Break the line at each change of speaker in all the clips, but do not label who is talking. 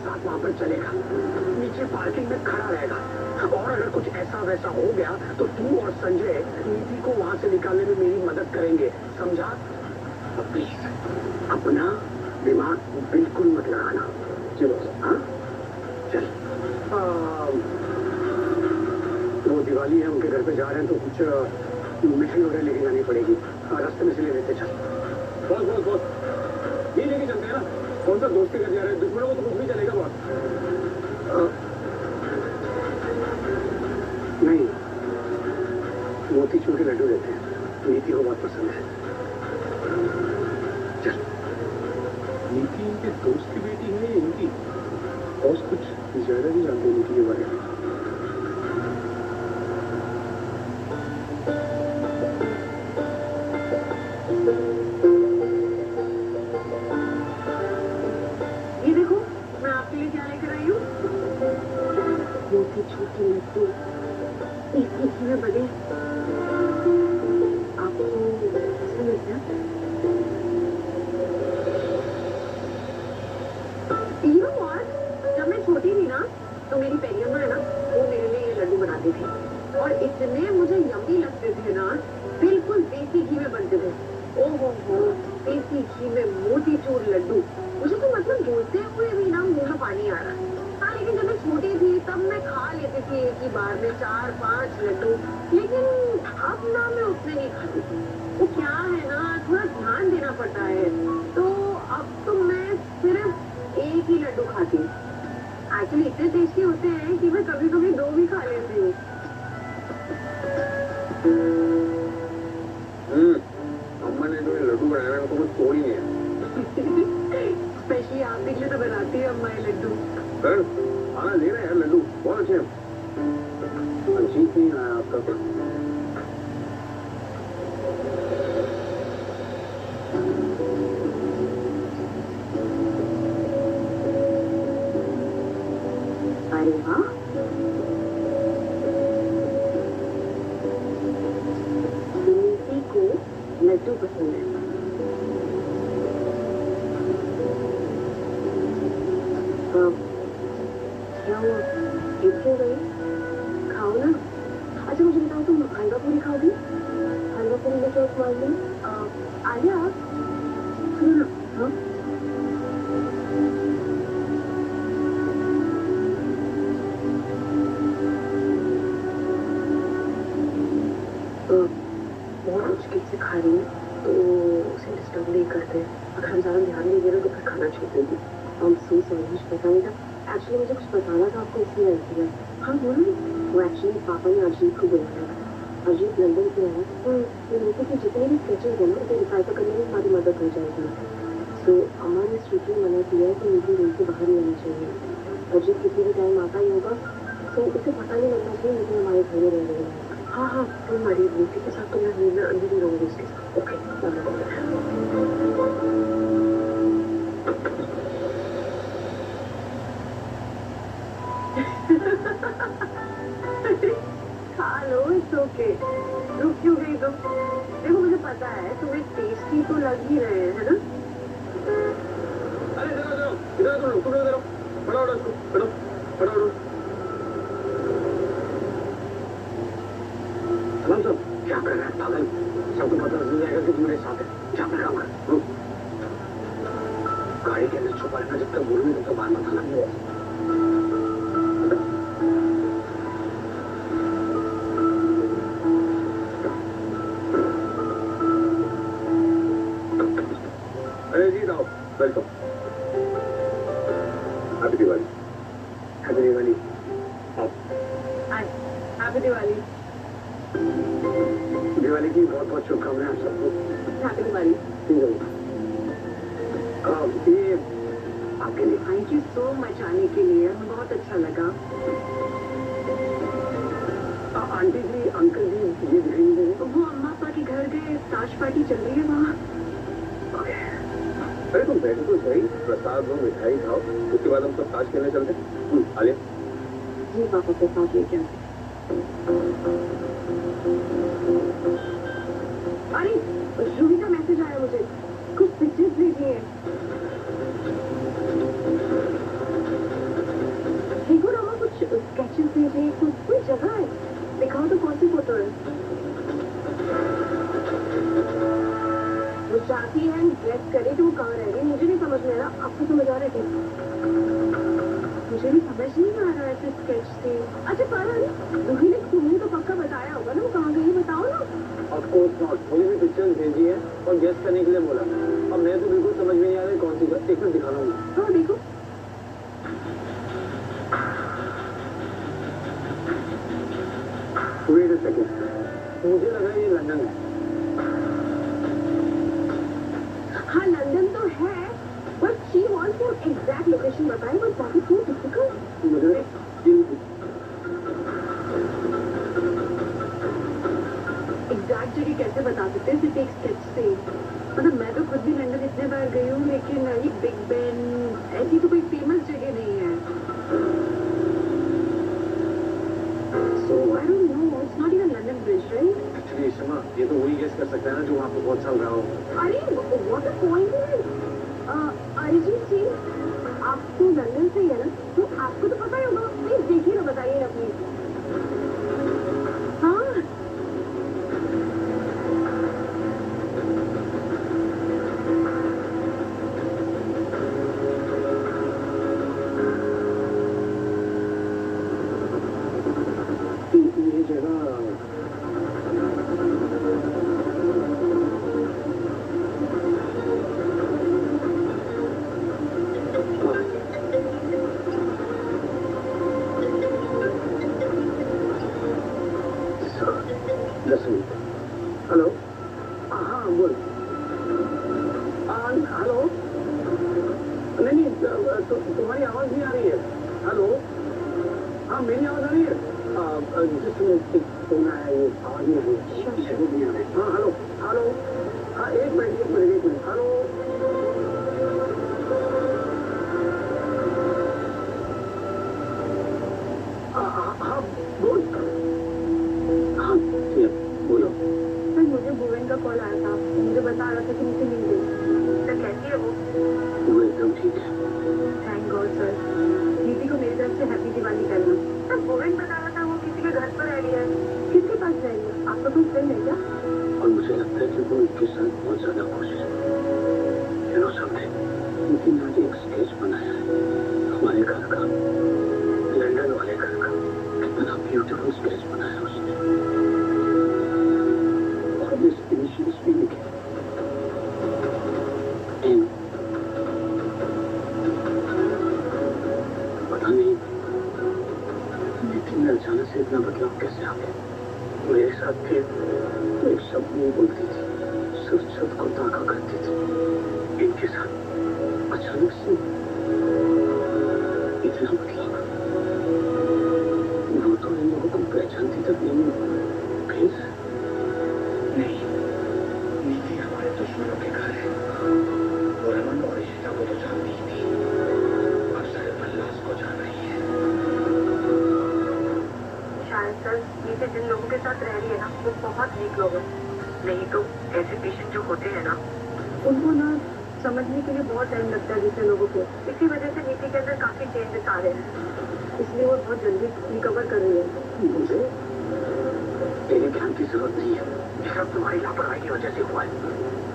साथ वहाँ पर चलेगा, नीचे पार्किंग में खड़ा रहेगा, और अगर कुछ ऐसा वैसा हो गया तो तू और संजय नीति को वहाँ से निकालने में मेरी मदद करेंगे, समझा? प्लीज अपना दिमाग बिल्कुल मत लगाना। चलो, हाँ चल। वो दिवाली है, उनके घर पे जा रहे हैं तो कुछ मिठाई वगैरह लेके जानी पड़ेगी, रास्ते में से ले लेते। चल बॉस बॉस बॉस, ये लेके चलते हैं ना। कौन सा दोस्त के घर जा रहे हैं, दुश्मनों को तो कुछ भी चलेगा बॉस। नहीं, मोतीचूर के लड्डू देते हैं, नीति को बहुत पसंद है। चल। नीति इनके दोस्त की बेटी है, इनकी बॉस कुछ ज्यादा नहीं जानते नीति के बारे में।
ये देखो, मैं आपके लिए क्या लेकर आई हूँ। मोतीचूर के लड्डू इस नीति में बने, आपको पसंद है क्या? जब मैं छोटी थी ना, तो मेरी पेरियम्मा है ना, वो मेरे लिए ये लड्डू बनाती थी, और इतने मुझे यम्मी लगते थे ना, बिल्कुल देसी घी में बनते थे। ओहो हो, देसी घी में मोतीचूर लड्डू, मुझे तो मतलब बोलते हुए भी ना मुंह में पानी आ रहा है। हाँ, लेकिन जब मैं छोटी थी तब मैं खा लेती थी एक ही बार में 4-5 लड्डू, लेकिन अब ना मैं उतने नहीं खाती थी। वो क्या है ना, थोड़ा ध्यान देना पड़ता है, तो अब तो मैं सिर्फ एक ही लड्डू खाती हूँ। एक्चुअली इतने टेस्टी होते हैं कि मैं कभी कभी 2 भी खा लेती हूँ।
अम्मा ने जो लड्डू बनाया है तो कुछ तोड़ ही नहीं है।
स्पेशली आप के लिए तो बनाती है अम्मा ये लड्डू।
सर खाना ले रहे हैं लड्डू, बहुत अच्छे हैं। अजीब नहीं आया आपका तो।
अरे वाह, नीति को लड्डू पसंद है। क्या हुआ, क्यों गई? खाओ ना। अच्छा मुझे बताओ, तुम हलवा पूरी खाओगी? हलवा पूरी लेके एक मांग ली। आलिया सुनो ना। हाँ बहुत मुश्किल से खा रही है, तो उसे डिस्टर्ब नहीं करते। अगर हम ज़्यादा ध्यान नहीं दे रहे तो फिर खाना छोड़ देगी। हम सो सॉरी, मुझे पता नहीं था। एक्चुअली मुझे कुछ बताना था आपको, इसलिए आई थी। हाँ बोलो। वो एक्चुअली पापा ने अजीत को बुलाया था। अजीत लंदन से है, तो ये लोगों की जितने भी स्केचेज है ना, उसे रिफाइटर करने में हमारी मदद हो जाएगी। तो अम्मा ने स्ट्रिक्टली मना किया है कि मुझे रूम से बाहर नहीं आना चाहिए। अजीत किसी भी टाइम आता ही होगा, तो उसे पता नहीं लगना चाहिए लेकिन हमारे घर में रह रहे हैं। हाँ हाँ, तुम हमारी नीति के साथ तो मैं रूम में अंदर ही रहूँगी उसके साथ। ओके खा लो, इट्स ओके। रुक क्यों गई तुम? देखो मुझे पता है तुम्हें टेस्टी तो लग ही रहे हैं, है ना?
अरे इधर तुम इधर बड़ा बड़ा सब क्या कर रहा है पागल? सबको पता चल जाएगा कि तुम्हारे साथ है। क्या कर रहा है? गाड़ी के अंदर छुपा रहना, जब तक बोलूंगी तब तक बाहर मत आना। अरे ji Rao, welcome. Happy Diwali. Happy Diwali.
Happy Diwali.
Diwali की बहुत बहुत शुभकामनाएं आप सबको।
हैप्पी दिवाली।
ये आपके लिए।
थैंक यू सो मच आने के लिए, बहुत अच्छा लगा।
आंटी जी, अंकल जी, ये दिखाई दे।
वो अम्मा पापा के घर गए, ताश पार्टी चल रही है वहाँ।
अरे तुम बैठो तो सही, प्रसाद दो, मिठाई खाओ, उसके बाद हम सब ताश खेलने चलते। आलिया
जी पापा के साथ लेके आते। अरे रूही का मैसेज आया मुझे, कुछ पिक्चर्स भेजी है। रहे थे? मुझे भी समझ नहीं आ रहा है ऐसे स्केच से। अच्छा पारा, रूही ने तुम्हें तो पक्का बताया होगा ना वो कहाँ गई, बताओ ना।
ऑफ कोर्स नॉट, मुझे भी पिक्चर्स भेजी है और गेस करने के लिए बोला। अब मैं तो बिल्कुल समझ में नहीं आ रही कौन सी, एक मिनट दिखा रहा हूँ।
हाँ देखो।
वेट अ सेकंड, मुझे लगा ये लंदन है।
हाँ लंदन तो है, but she wants to exact location बताए, but that is so difficult.
मुझे
एग्जैक्ट जगह कैसे बता सकते हैं सिर्फ एक स्केच से? मतलब मैं तो खुद भी लंदन इतने बार गई हूँ, लेकिन ये बिग बेन ऐसी तो कोई फेमस जगह नहीं है। So I don't know, it's not even London Bridge, right?
Actually Shama, ये तो वही गेस कर सकता है ना जो वहाँ पे बहुत साल रहा हो।
अरे what a coincidence! Arijit Singh, आपको लंदन से ही है ना, तो आपको तो पता ही होगा। प्लीज देखिए ना, बताइए ना प्लीज। हाँ
ये जगह हेलो, हाँ बोल। हेलो, नहीं तुम्हारी आवाज नहीं आ रही है। हेलो, हाँ मेरी आवाज आ रही है। जिसमें एक फोन आया ये आवाज नहीं आ रही है। हाँ हेलो हेलो, हाँ एक मिनट, हेलो। हाँ बोल। हाँ ठीक है, बोलो।
सर मुझे भुवन का कॉल आया था, मुझे बता रहा था कि मुझे मिल गई। सर कैसी है वो
एकदम ठीक है।
Thank God sir. दीदी को मेरी तरफ से हैप्पी दिवाली करना। सर भुवन बता रहा था वो किसी के घर पर रह रही है। किसके पास रह रही है? आपका कोई फ्रेंड है क्या?
और मुझे लगता है कि वो इनके साथ बहुत ज्यादा खुश है। You know something? लेकिन आज एक स्केच बनाया है हमारे घर का, लंदन वाले घर का। कितना ब्यूटीफुल स्केच बनाया उसने, और इस इनिशियल्स भी लिखे एम। पता नहीं लेकिन अचानक से इतना बदलाव कैसे आ गया। मेरे साथ थे तो एक शब्द नहीं बोलती थी, सिर्फ छत को ताका करती थी। इनके साथ अचानक से इतना बदलाव। वो तो इन लोगों को पहचानती तक नहीं, फिर नहीं। नीति हमारे दुश्मनों के घर है। वो रमन और ईशिता को तो जानती ही थी, अब शायद मल्लास को जान रही है।
शायद सर नीचे जिन लोगों के साथ रह रही है ना, वो बहुत नीक लोग हैं। नहीं तो ऐसे पेशेंट जो होते हैं ना, उनको ना समझने के लिए बहुत टाइम लगता है दूसरे लोगों को। इसी वजह से नीति के अंदर काफी चेंजेस आ रहे हैं, इसलिए वो बहुत जल्दी रिकवर कर रही है।
मुझे तेरे ध्यान की जरूरत नहीं है। ये सब तुम्हारी लापरवाही की वजह से हुआ है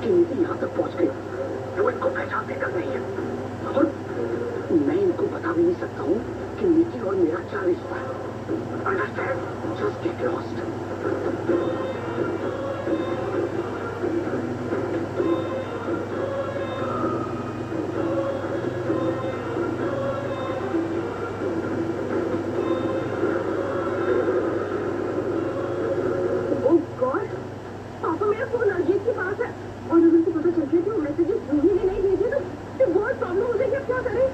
कि नीति यहाँ तक पहुँच गई। वो इनको पहचानते तक नहीं है, और मैं इनको बता भी नहीं सकता हूँ कि नीति और मेरा क्या रिश्ता है। Understand? Just get lost.
Oh God! पापा मेरा फोन अजीत के पास है, और अगर उनको पता चल गया कि वो मैसेजेस रूही ने नहीं भेजे तो फिर बहुत प्रॉब्लम हो जाएगी। अब क्या करें?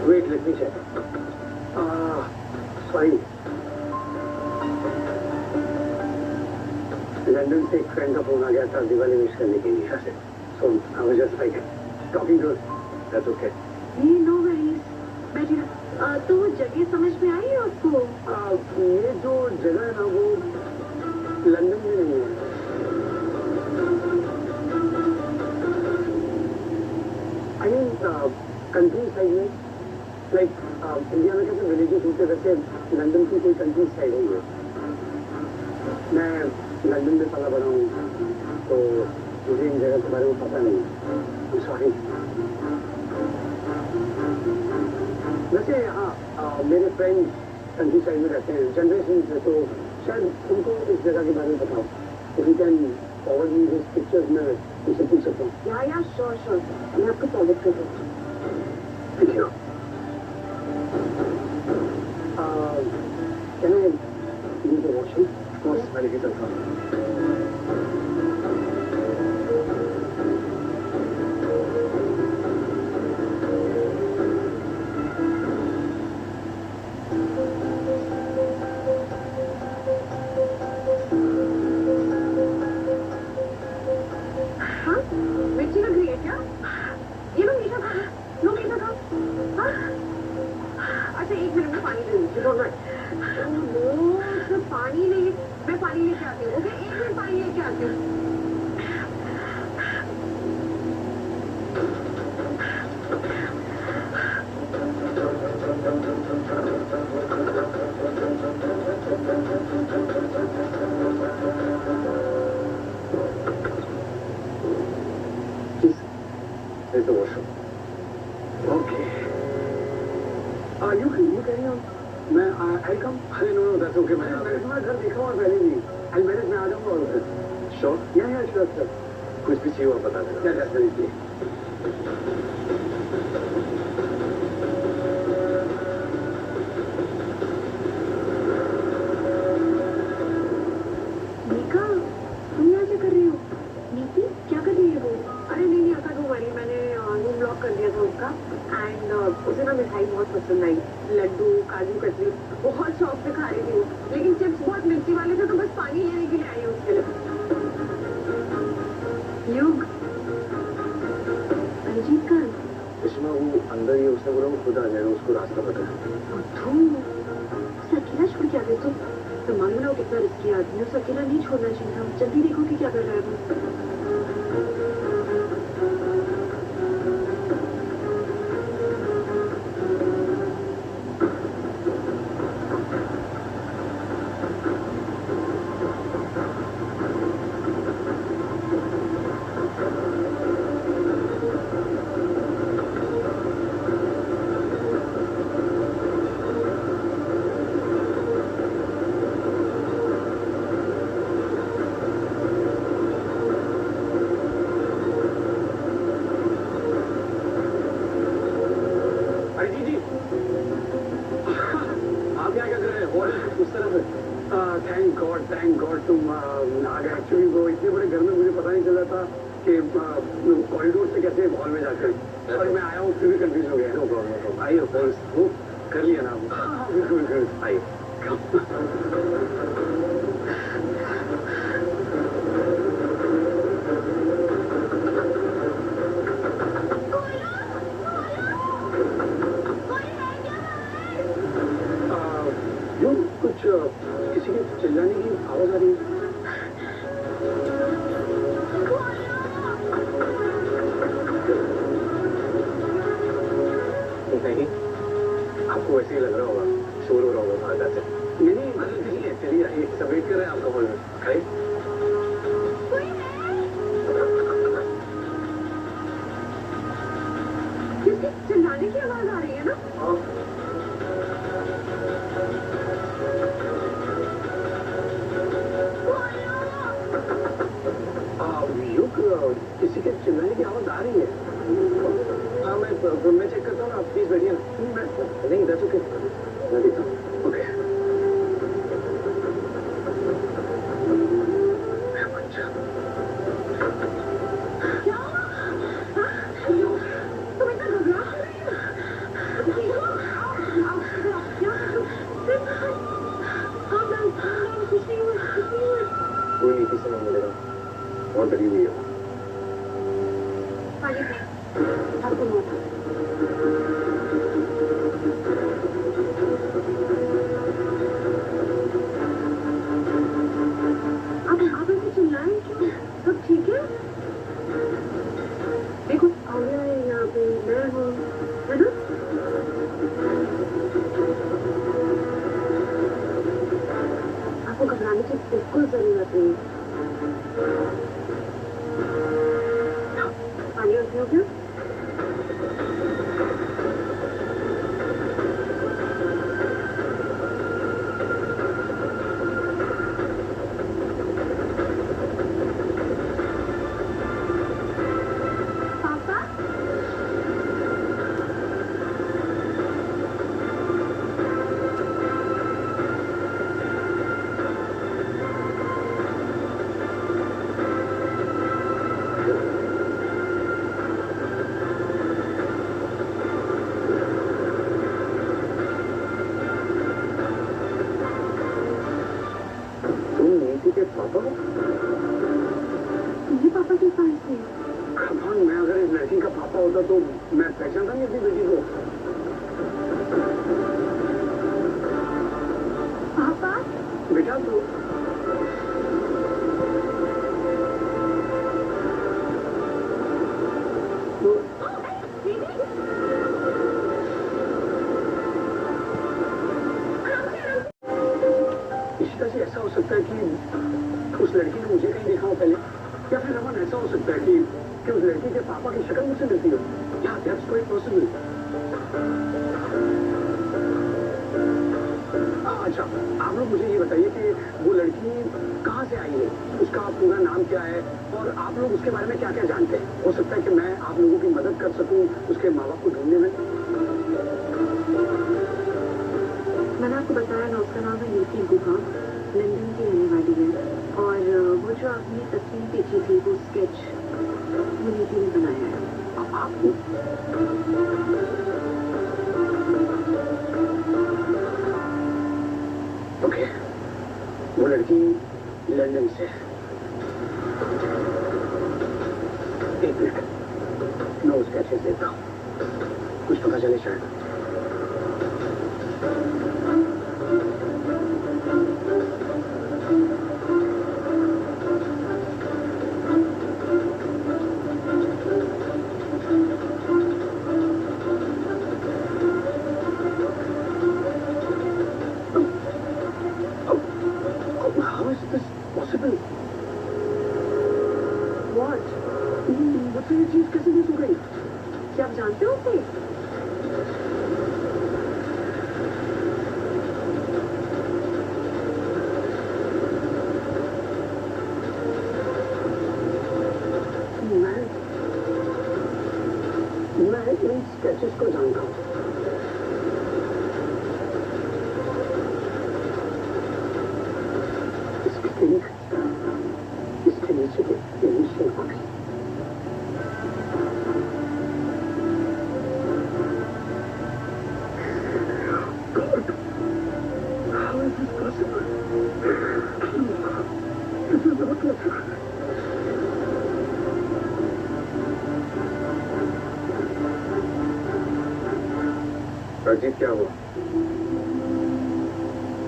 Wait, let me check. Fine. London से एक फ्रेंड का फोन आ गया था दिवाली विश करने के लिए। So I was just like talking to her. That's okay.
ये नो वरीज, बैठिए ना। तो वो जगह समझ में आई है आपको?
ये जो जगह है ना वो लंदन में नहीं है। I mean कंट्री साइड में, लाइक इंडिया में कैसे विलेजेस होते वैसे लंदन की कोई कंट्री साइड है। मैं लंदन में पला बड़ा हूँ तो मुझे इन जगह के बारे में पता नहीं। सॉरी। वैसे हाँ, मेरे फ्रेंड्स कंट्री साइड में रहते हैं, जनरेशन से, तो शायद उनको इस जगह के बारे में बताओ। If you can forward me this pictures, मैं उनसे पूछ सकता हूँ।
या श्योर श्योर, मैं आपको फॉरवर्ड कर दूँ।
Thank you. Can I use the washroom? Of course, मैं लेके चलता हूँ।
हाँ, मिर्ची लग रही है क्या? ये लो मीठा खा लो, मीठा खाओ। हाँ? अच्छा, 1 मिनट में पानी दे दीजिए। तो पानी नहीं, मैं पानी लेके आती हूँ। ओके, 1 मिनट पानी लेके आती हूँ।
There's the washroom. Okay. You carry on. I'll come. अरे no, that's okay. मैंने तुम्हारा घर देखा हुआ पहले भी. I'll manage, मैं आ जाऊँगा और फिर. Sure? Yeah, sure. कुछ भी चाहिए हो बता देना. Yeah, definitely.
नीका, तुम यहाँ क्या कर रही हो? नीति, क्या कर रही है वो? अरे नहीं अक्का, डोंट वरी, मैंने रूम लॉक कर दिया था उसका। एंड उसे ना मिठाई बहुत पसंद आई, लड्डू, काजू कतली, बहुत शौक से खा रही थी वो। लेकिन चिप्स बहुत मिर्ची वाले थे, तो बस पानी लेने के लिए आई हूँ उसके लिए। युग, अरिजीत का
इसमें वो अंदर ही, उसने बोला वो खुद आ जाएगा, उसको रास्ता पता है।
उसे अकेला छोड़ के आ गए तुम? तो मालूम ना वो कितना रिस्की आदमी है, उसे अकेला नहीं छोड़ना चाहिए था। जल्दी देखो कि क्या कर रहा है वो।
थैंक गॉड तुम आ गए। एक्चुअली वो इतने बड़े घर में मुझे पता नहीं चल रहा था कि कॉरिडोर से कैसे हॉल में जाकर, और मैं आया हूँ फिर भी कंफ्यूज हो गया। नो प्रॉब्लम, आइए वो कर लिया ना। बिल्कुल आइए। कुछ किसी के चिल्लाने की आवाज आ रही है। नहीं, आपको वैसे ही लग रहा होगा, शोर हो रहा होगा बाहर से। नहीं मतलब नहीं है, चलिए आइए, सब वेट कर रहे हैं आपका हॉल में। खाइए।
चिल्लाने की आवाज आ रही है ना?
किसी के चिल्लाने की आवाज आ रही है। हाँ, मैं चेक करता हूँ ना, आप प्लीज बैठिए ना। नहीं, दैट्स ओके, मैं देखता हूँ। ओके।
क्या? तुम इतना घबरा रही हो?
कोई नीति से नहीं मिलेगा, बहुत डरी हुई है।
आपको आप ऐसे चिल्लाएं क्यों? सब ठीक है? देखो आलिया है यहाँ पे, मैं हूँ, है ना? आपको घबराने की बिल्कुल जरूरत नहीं। पानी हो गया?
होता तो मैं पहचानता नहीं अपनी बेटी को।
पापा
बेटा तो ऐसा हो सकता है कि उस लड़की ने मुझे कहीं देखा हो पहले, या फिर रमन ऐसा हो सकता है कि उस लड़की के पापा की शक्ल मुझसे मिलती हो। या दैट्स क्वाइट पॉसिबल। अच्छा, आप लोग मुझे ये बताइए कि वो लड़की कहाँ से आई है, उसका पूरा नाम क्या है, और आप लोग उसके बारे में क्या क्या जानते हैं। हो सकता है कि मैं आप लोगों की मदद कर सकूं उसके माँ बाप को ढूंढने में।
मैंने आपको बताया ना, उसका नाम है नीति गुहा, लंदन की रहने वाली है। और वो जो आपने तस्वीर देखी थी, वो स्केच वो नीति ने बनाया है।
आपको ओके, वो लड़की लंदन से। एक मिनट, मैं उसके अच्छे से देखता हूँ, कुछ पता चले शायद। How is this possible?
What?
मुझसे ये चीज कैसे मिस हो गई?
क्या आप जानते हो उसे?
मैं इन स्केचेस को जानता हूँ। इसके नीचे के initial copy. God, how is this possible? This is not possible. Ajit, क्या हुआ?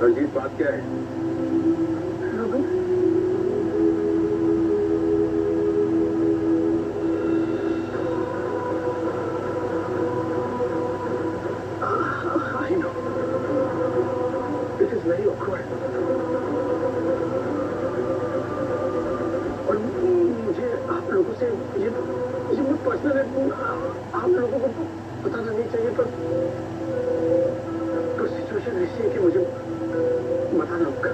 अजीत, बात क्या है? I know. It is very awkward. और मुझे आप लोगों से ये बहुत पर्सनल है, आप लोगों को बताना नहीं चाहिए, पर सिचुएशन ऐसी है कि मुझे बताना होगा।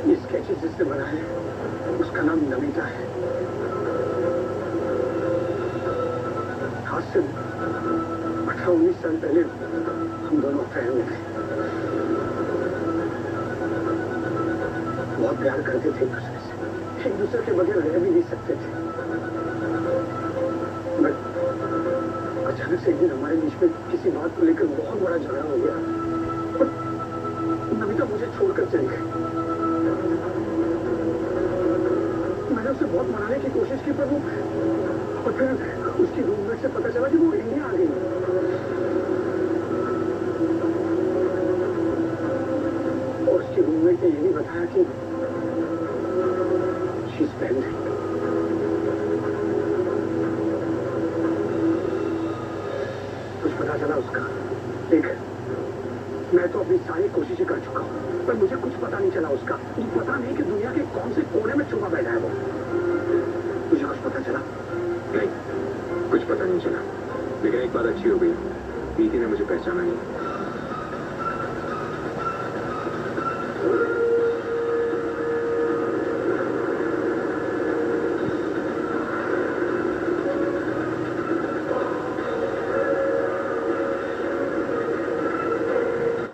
ये स्केचेस जिसने बनाए उसका नाम नमिता है। आज से 18-19 साल पहले हम दोनों अफेयर में थे। बहुत प्यार करते थे एक दूसरे के बगैर रह भी नहीं सकते थे। अचानक से एक दिन हमारे बीच में किसी बात को लेकर बहुत बड़ा झगड़ा हो गया और नमिता मुझे छोड़कर चली गई। मैंने उसे बहुत मनाने की कोशिश की, पर वो, और फिर उसकी रूममेट से पता चला कि वो इंडिया आ गई। और उसकी रूममेट ने ये भी बताया कि शी इज प्रेग्नेंट। कुछ पता चला उसका? देख, मैं तो अपनी सारी कोशिशें कर चुका हूँ, पर मुझे कुछ पता नहीं चला उसका। मुझे पता नहीं कि दुनिया के कौन से कोने में छुपा बैठा है वो। मुझे कुछ पता चला?
नहीं, कुछ पता नहीं चला, लेकिन एक बात अच्छी हो गई, प्रीति ने मुझे पहचाना नहीं।